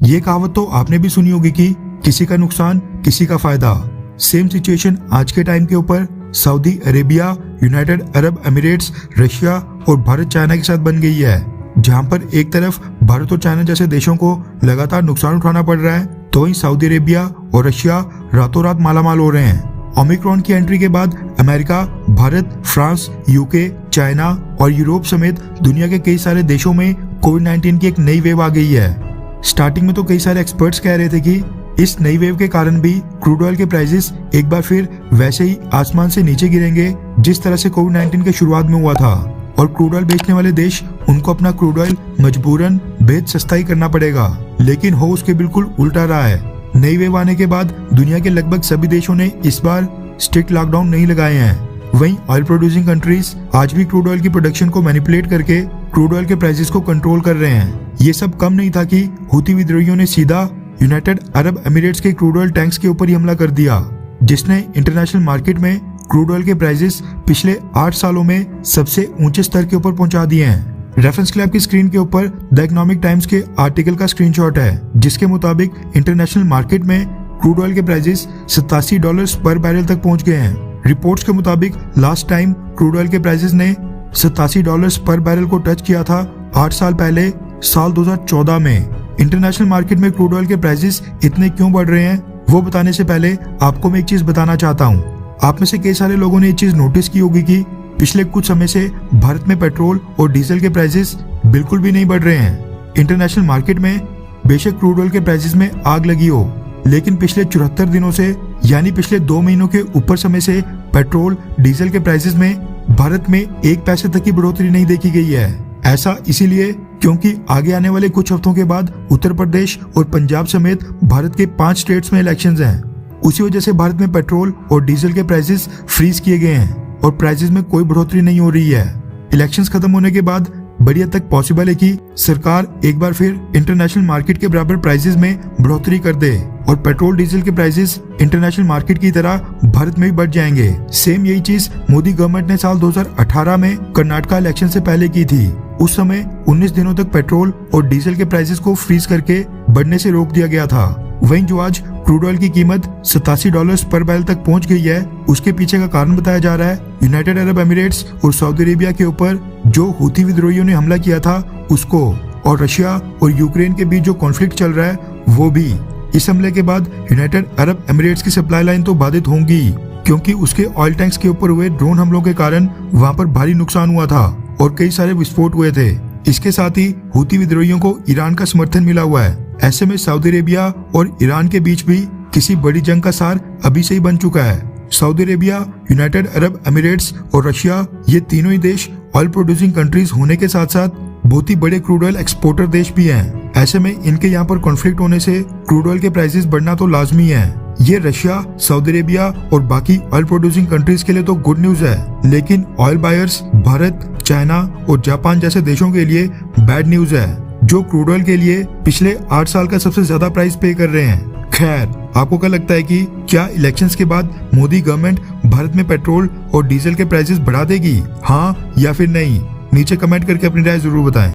ये कहावत तो आपने भी सुनी होगी कि किसी का नुकसान किसी का फायदा। सेम सिचुएशन आज के टाइम के ऊपर Saudi Arabia, United Arab Emirates, Russia और भारत चाइना के साथ बन गई है, जहां पर एक तरफ भारत और चाइना जैसे देशों को लगातार नुकसान उठाना पड़ रहा है, तो वहीं सऊदी अरेबिया और रशिया रातों रात मालामाल हो रहे हैं। ओमिक्रॉन की एंट्री के बाद America, Bharat, France, UK, China और यूरोप समेत दुनिया के कई सारे देशों में कोविड-19 की एक नई वेव आ गई है। स्टार्टिंग में तो कई सारे एक्सपर्ट्स कह रहे थे कि इस नई वेव के कारण भी क्रूड ऑयल के प्राइसेस एक बार फिर वैसे ही आसमान से नीचे गिरेंगे जिस तरह से कोविड-19 के शुरुआत में हुआ था, और क्रूड ऑयल बेचने वाले देश उनको अपना क्रूड ऑयल मजबूरन बेच सस्ता ही करना पड़ेगा। लेकिन हो उसके बिल्कुल उल्टा रहा है। नई वेव आने के बाद दुनिया के लगभग सभी देशों ने इस बार स्ट्रिक्ट लॉकडाउन नहीं लगाए हैं। वहीं ऑयल प्रोड्यूसिंग कंट्रीज आज भी क्रूड ऑयल की प्रोडक्शन को मैनिपुलेट करके क्रूड ऑयल के प्राइसेस को कंट्रोल कर रहे हैं। ये सब कम नहीं था कि हूती विद्रोहियों ने सीधा यूनाइटेड अरब एमिरेट्स के क्रूड ऑयल टैंक्स के ऊपर ही हमला कर दिया, जिसने इंटरनेशनल मार्केट में क्रूड ऑयल के प्राइसेस पिछले 8 सालों में सबसे ऊंचे स्तर के ऊपर पहुंचा दिए हैं। रेफरेंस के लिए आपकी स्क्रीन के ऊपर द इकोनॉमिक टाइम्स के आर्टिकल का स्क्रीनशॉट है, जिसके मुताबिक इंटरनेशनल मार्केट में क्रूड ऑयल के प्राइसेस $87 पर बैरल तक पहुंच गए हैं। रिपोर्ट्स के मुताबिक लास्ट टाइम क्रूड ऑयल के प्राइसेस ने $87 पर बैरल को टच किया था 8 साल पहले, साल 2014 में। इंटरनेशनल मार्केट में क्रूड ऑयल के प्राइसेस इतने क्यों बढ़ रहे हैं, वो बताने से पहले आपको मैं एक चीज बताना चाहता हूँ। आप में से कई सारे लोगों ने ये चीज नोटिस की होगी कि पिछले कुछ समय से भारत में पेट्रोल और डीजल के प्राइसेस बिल्कुल भी नहीं बढ़ रहे हैं। इंटरनेशनल मार्केट में बेशक क्रूड ऑयल के प्राइसेस में आग लगी हो, लेकिन पिछले 74 दिनों से यानी पिछले 2 महीनों के ऊपर समय से पेट्रोल डीजल के प्राइसेस में भारत में 1 पैसे तक की बढ़ोतरी नहीं देखी गई है। ऐसा इसीलिए क्योंकि आगे आने वाले कुछ हफ्तों के बाद उत्तर प्रदेश और पंजाब समेत भारत के 5 स्टेट्स में इलेक्शंस हैं। उसी वजह से भारत में पेट्रोल और डीजल के प्राइसेस फ्रीज किए गए हैं और प्राइसेस में कोई बढ़ोतरी नहीं हो रही है। इलेक्शंस खत्म होने के बाद बड़ी हद तक पॉसिबल है कि सरकार एक बार फिर इंटरनेशनल मार्केट के बराबर प्राइसेस में बढ़ोतरी कर दे और पेट्रोल डीजल के प्राइसेस इंटरनेशनल मार्केट की तरह भारत में भी बढ़ जाएंगे। सेम यही चीज मोदी गवर्नमेंट ने साल 2018 में कर्नाटका इलेक्शन से पहले की थी। उस समय 19 दिनों तक पेट्रोल और डीजल के प्राइसेस को फ्रीज करके बढ़ने से रोक दिया गया था। वहीं जो आज क्रूड ऑयल की कीमत $87 पर बैरल तक पहुंच गई है, उसके पीछे का कारण बताया जा रहा है यूनाइटेड अरब एमिरेट्स और सऊदी अरेबिया के ऊपर जो हूती विद्रोहियों ने हमला किया था उसको, और रशिया और यूक्रेन के बीच जो कॉन्फ्लिक्ट चल रहा है वो भी। इस हमले के बाद यूनाइटेड अरब एमिरेट्स की सप्लाई लाइन तो बाधित होंगी, क्योंकि उसके ऑयल टैंक्स के ऊपर हुए ड्रोन हमलों के कारण वहां पर भारी नुकसान हुआ था और कई सारे विस्फोट हुए थे। इसके साथ ही हूती विद्रोहियों को ईरान का समर्थन मिला हुआ है। ऐसे में सऊदी अरेबिया और ईरान के बीच भी किसी बड़ी जंग का सार अभी से ही बन चुका है। Saudi Arabia, United Arab Emirates और रशिया, ये तीनों ही देश ऑयल प्रोड्यूसिंग कंट्रीज होने के साथ साथ बहुत ही बड़े क्रूड ऑयल एक्सपोर्टर देश भी हैं। ऐसे में इनके यहाँ पर कॉन्फ्लिक्ट होने से क्रूड ऑयल के प्राइसेस बढ़ना तो लाजमी है। ये रशिया, सऊदी अरेबिया और बाकी ऑयल प्रोड्यूसिंग कंट्रीज के लिए तो गुड न्यूज है, लेकिन ऑयल बायर्स भारत, चाइना और जापान जैसे देशों के लिए बैड न्यूज है, जो क्रूड ऑयल के लिए पिछले 8 साल का सबसे ज्यादा प्राइस पे कर रहे हैं। खैर, आपको क्या लगता है कि क्या इलेक्शंस के बाद मोदी गवर्नमेंट भारत में पेट्रोल और डीजल के प्राइसेस बढ़ा देगी, हाँ या फिर नहीं? नीचे कमेंट करके अपनी राय जरूर बताएं।